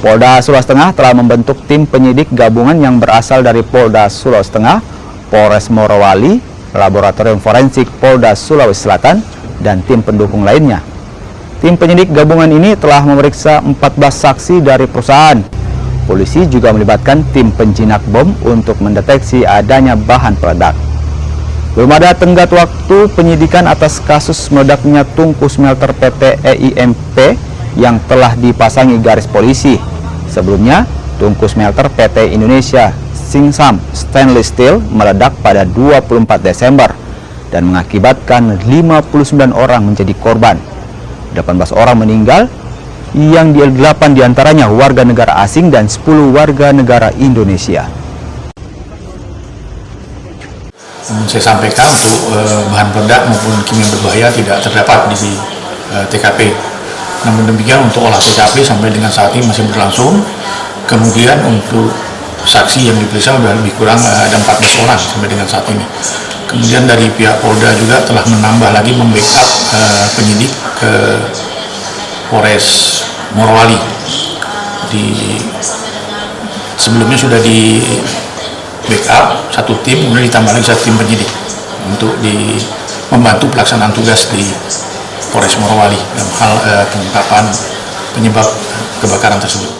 Polda Sulawesi Tengah telah membentuk tim penyidik gabungan yang berasal dari Polda Sulawesi Tengah, Polres Morowali, Laboratorium Forensik Polda Sulawesi Selatan, dan tim pendukung lainnya. Tim penyidik gabungan ini telah memeriksa 14 saksi dari perusahaan. Polisi juga melibatkan tim penjinak bom untuk mendeteksi adanya bahan peledak. Belum ada tenggat waktu penyidikan atas kasus meledaknya tungku smelter PT EIMP yang telah dipasangi garis polisi. Sebelumnya, tungku smelter PT Indonesia Singsam Stainless Steel meledak pada 24 Desember dan mengakibatkan 59 orang menjadi korban. 18 orang meninggal, yang 8 diantaranya warga negara asing dan 10 warga negara Indonesia. Saya sampaikan untuk bahan peledak maupun kimia berbahaya tidak terdapat di TKP. Namun demikian untuk olah TKP sampai dengan saat ini masih berlangsung. Kemudian untuk saksi yang diperiksa sudah lebih kurang ada 14 orang sampai dengan saat ini. Kemudian dari pihak Polda juga telah menambah lagi membackup penyidik ke Polres Morowali. Sebelumnya sudah di backup satu tim, kemudian ditambah lagi satu tim penyidik untuk membantu pelaksanaan tugas di Polres Morowali dalam hal pengungkapan penyebab kebakaran tersebut.